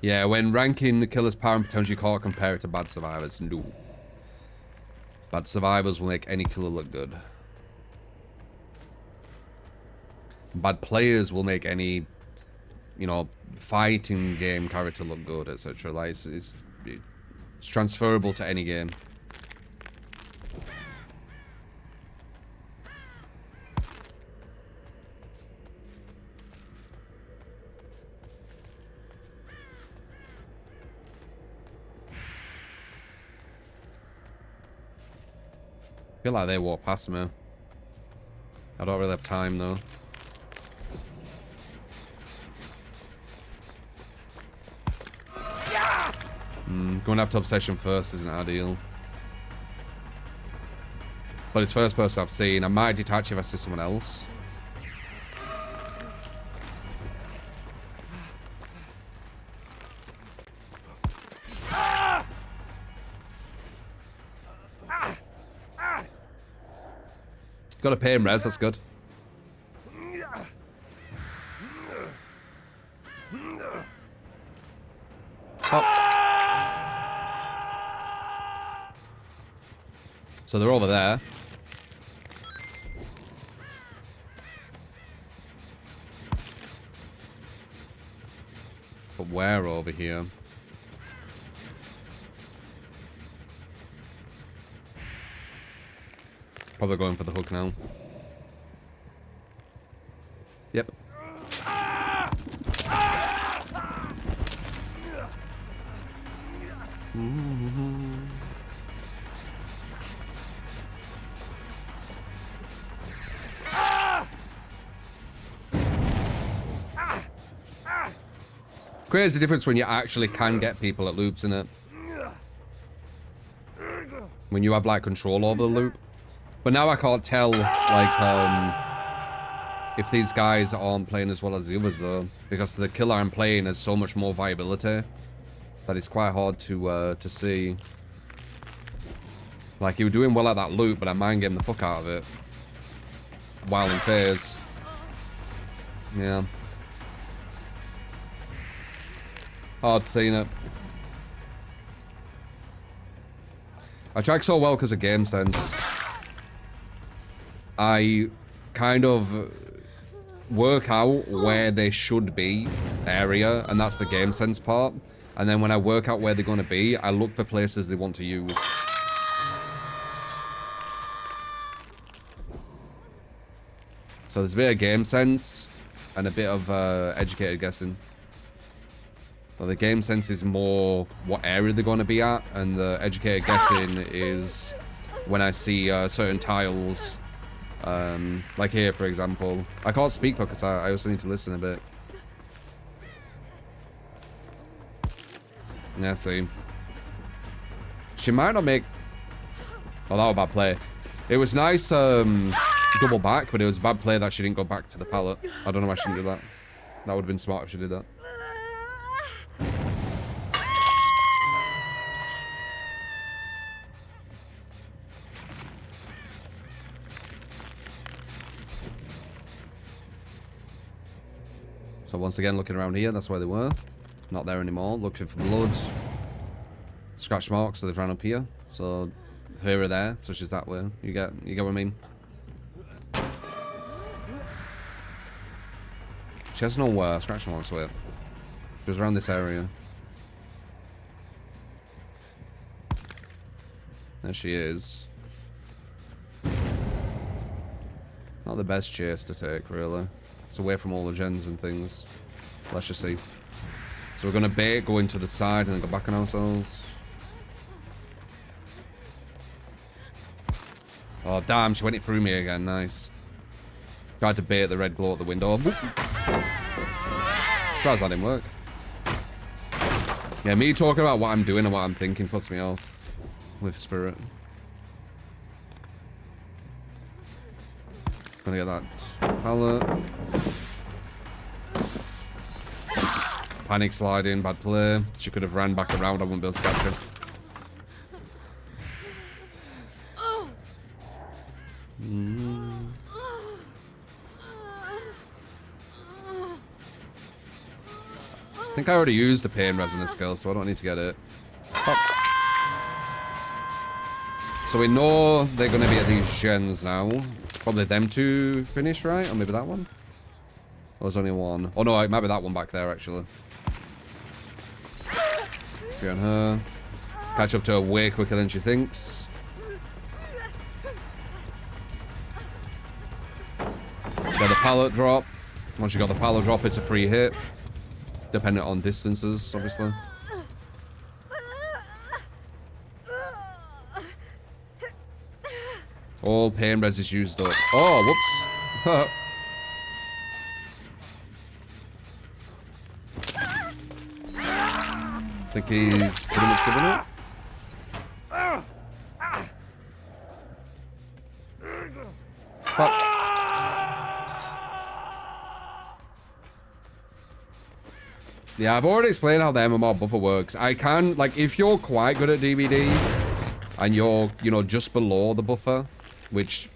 Yeah, when ranking the killer's power and potential, you can't compare it to bad survivors. No. Bad survivors will make any killer look good. Bad players will make any, you know, fighting game character look good, etc. Like, it's transferable to any game. I feel like they walk past me. I don't really have time though. Going after Obsession first isn't ideal. But it's first person I've seen. I might detach if I see someone else. Got a pain res, that's good. Oh. So they're over there. But where over here? Probably going for the hook now. Yep. Crazy difference when you actually can get people at loops, innit? When you have like control over the loop. But now I can't tell like if these guys aren't playing as well as the others though, because the killer I'm playing has so much more viability that it's quite hard to see. Like he was doing well at that loop, but I mind getting the fuck out of it while in phase. Yeah. Hard seeing it. I track so well because of game sense. I kind of work out where they should be area, and that's the game sense part. And then when I work out where they're going to be, I look for places they want to use. So there's a bit of game sense and a bit of educated guessing. Well, the game sense is more what area they're going to be at, and the educated guessing is when I see certain tiles. Like here, for example. I can't speak though, because I also need to listen a bit. Yeah, see. She might not make... Oh, that was a bad play. It was nice double back, but it was a bad play that she didn't go back to the pallet. I don't know why she didn't do that. That would have been smart if she did that. So once again, looking around here, that's where they were. Not there anymore. Looking for blood. Scratch marks, so they've ran up here. So here or there, so she's that way. You get what I mean? She has no scratch marks with. She was around this area. There she is. Not the best chase to take, really. It's away from all the gens and things. Let's just see. So we're gonna bait, go into the side, and then go back on ourselves. Oh damn, she went it through me again, nice. Tried to bait the red glow at the window. Surprised that didn't work. Yeah, me talking about what I'm doing and what I'm thinking puts me off with Spirit. Gonna get that pallet. Panic sliding, bad play. She could have ran back around, I wouldn't be able to catch her. I think I already used the pain res in this skill, so I don't need to get it. Pop. So we know they're going to be at these gens now. Probably them two finish, right? Or maybe that one? Or there's only one. Oh no, it might be that one back there, actually. Be on her. Catch up to her way quicker than she thinks. Got the pallet drop. Once you got the pallet drop, it's a free hit. Dependent on distances, obviously. All pain res is used up. Oh, whoops. I think he's pretty much given it. Fuck. Yeah, I've already explained how the MMR buffer works. I can, like, if you're quite good at DBD and you're, you know, just below the buffer, which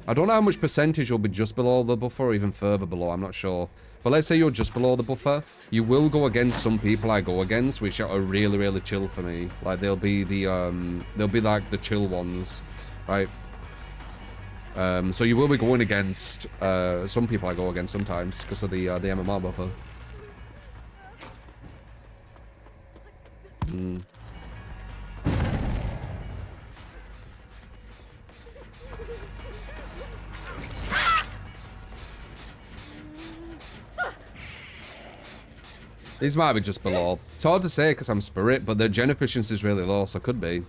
I don't know how much percentage you'll be just below the buffer or even further below, I'm not sure. But let's say you're just below the buffer, you will go against some people I go against, which are really, really chill for me. Like, they'll be like the chill ones, right? So you will be going against some people I go against sometimes because of the MMR buffer. These might be just below. It's hard to say because I'm spirit, but their gen efficiency is really low, so it could be.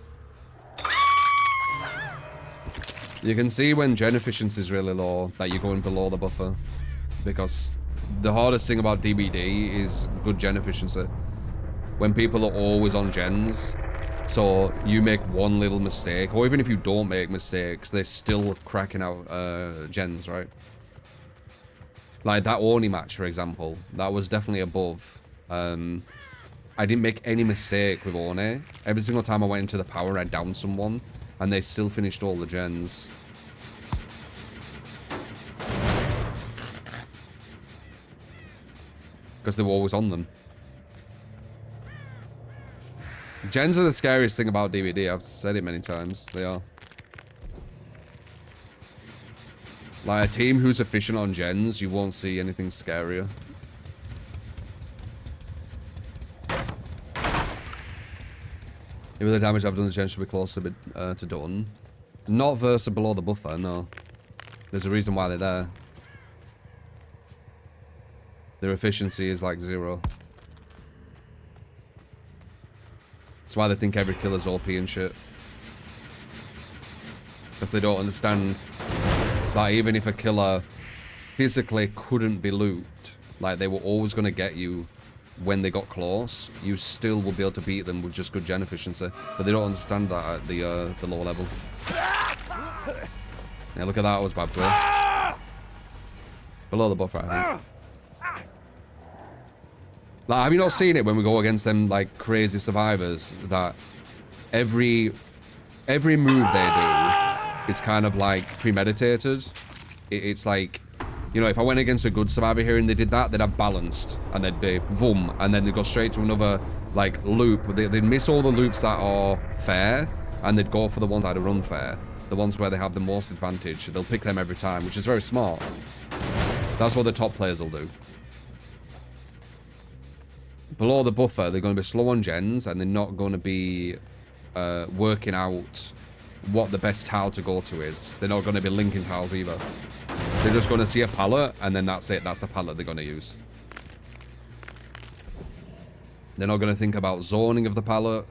You can see when gen efficiency is really low that you're going below the buffer. Because the hardest thing about DBD is good gen efficiency. When people are always on gens, so you make one little mistake, or even if you don't make mistakes, they're still cracking out gens, right? Like that Oni match, for example, that was definitely above. I didn't make any mistake with Oni. Every single time I went into the power, I downed someone, and they still finished all the gens. Because they were always on them. Gens are the scariest thing about DBD. I've said it many times. They are. Like a team who's efficient on gens, you won't see anything scarier. Maybe the damage I've done to gens should be closer to done. Not versa below the buffer, no. There's a reason why they're there. Their efficiency is like 0. That's why they think every killer's OP and shit. Because they don't understand that even if a killer physically couldn't be looped, like they were always going to get you when they got close, you still will be able to beat them with just good gen efficiency. But they don't understand that at the lower level. Yeah, look at that, I was bad play. Below the buffer, I think. Like, have you not seen it when we go against them, like, crazy survivors, that every move they do is kind of, like, premeditated? It's like, you know, if I went against a good survivor here and they did that, they'd have balanced, and they'd be, boom, and then they'd go straight to another, like, loop. They'd miss all the loops that are fair, and they'd go for the ones that are unfair. The ones where they have the most advantage. They'll pick them every time, which is very smart. That's what the top players will do. Below the buffer, they're going to be slow on gens, and they're not going to be working out what the best tile to go to is. They're not going to be linking tiles either. They're just going to see a pallet, and then that's it. That's the pallet they're going to use. They're not going to think about zoning of the pallet.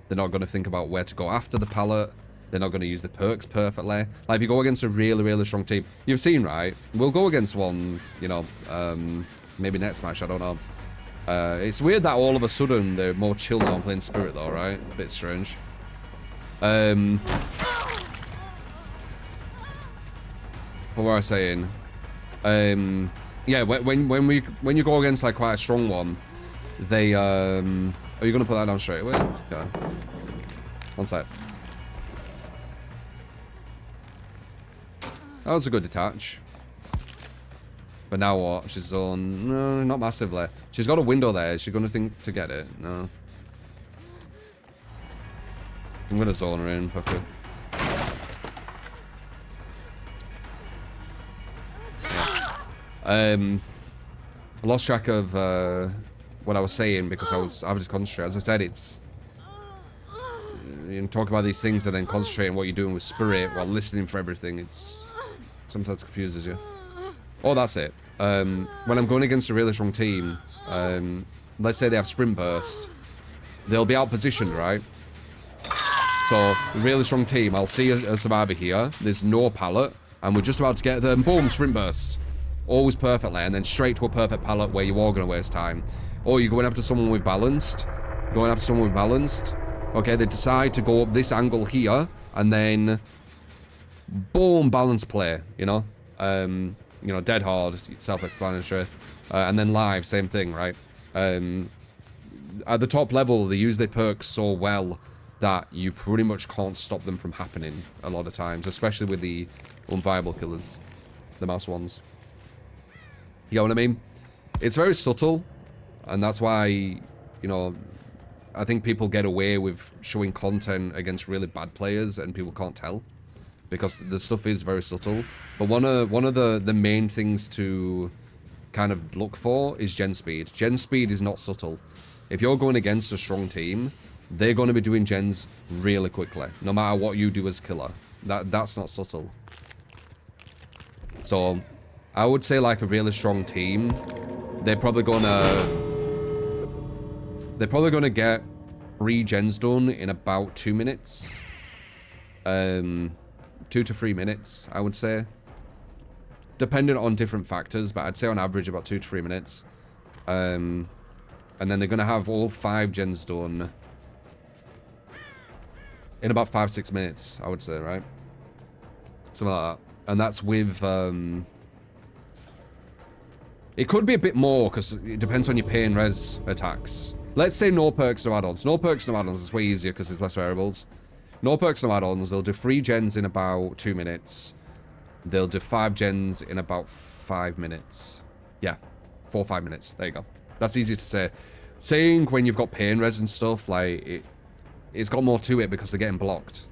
They're not going to think about where to go after the pallet. They're not going to use the perks perfectly. Like, if you go against a really, really strong team, you've seen, right? We'll go against one, you know, maybe next match, I don't know. It's weird that all of a sudden they're more chill now playing Spirit though, right? A bit strange. What were I saying? Yeah, when you go against like quite a strong one, they are you gonna put that down straight away? Okay. One sec. That was a good detach. But now what? She's zone. No, not massively. She's got a window there. Is she going to think to get it? No. I'm going to zone her in. Fuck it. Yeah. I lost track of what I was saying because I was just concentrating. As I said, it's you can talk about these things and then concentrate on what you're doing with spirit while listening for everything. It's sometimes confuses you. Oh, that's it. When I'm going against a really strong team, let's say they have sprint burst, they'll be out positioned, right? So, a really strong team, I'll see a survivor here, there's no pallet, and we're just about to get them, boom, sprint burst. Always perfectly, and then straight to a perfect pallet where you are going to waste time. Or you're going after someone with balanced, okay, they decide to go up this angle here, and then, boom, balance play, you know? Dead hard, self-explanatory. And then live, same thing, right? At the top level, they use their perks so well that you pretty much can't stop them from happening a lot of times, especially with the unviable killers, the mouse ones. You know what I mean? It's very subtle, and that's why, I think people get away with showing content against really bad players and people can't tell. Because the stuff is very subtle. But one of the main things to kind of look for is gen speed. Gen speed is not subtle. If you're going against a strong team, they're going to be doing gens really quickly, no matter what you do as killer. That's not subtle. So, I would say like a really strong team, they're probably gonna get 3 gens done in about 2 minutes. 2 to 3 minutes, I would say. Dependent on different factors, but I'd say on average about 2 to 3 minutes. And then they're going to have all 5 gens done in about 5-6 minutes, I would say, right? Something like that. And that's with... it could be a bit more, because it depends on your pay and res attacks. Let's say no perks, no add-ons. No perks, no add-ons is way easier because there's less variables. No perks, no add-ons. They'll do 3 gens in about 2 minutes. They'll do 5 gens in about 5 minutes. Yeah, 4 or 5 minutes. There you go. That's easy to say. Saying when you've got pain res and stuff, like, it's got more to it because they're getting blocked.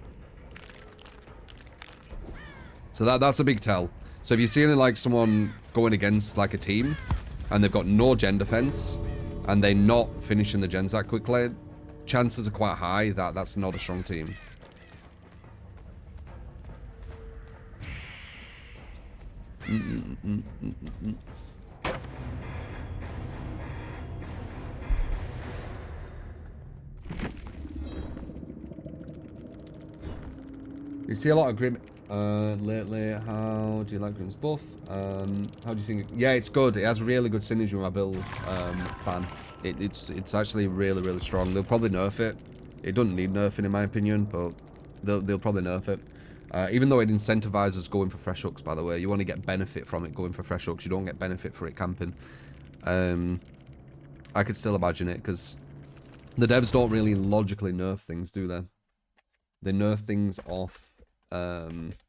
So that's a big tell. So if you're seeing like someone going against like a team and they've got no gen defense and they're not finishing the gens that quickly, chances are quite high that that's not a strong team. You see a lot of Grim lately. How do you like Grim's buff? How do you think? Yeah, it's good. It has really good synergy with my build. Fan. It's actually really, really strong. They'll probably nerf it. It doesn't need nerfing in my opinion, but they'll probably nerf it. Even though it incentivizes going for fresh hooks, by the way. You want to get benefit from it going for fresh hooks. You don't get benefit for it camping. I could still imagine it, because the devs don't really logically nerf things, do they? They nerf things off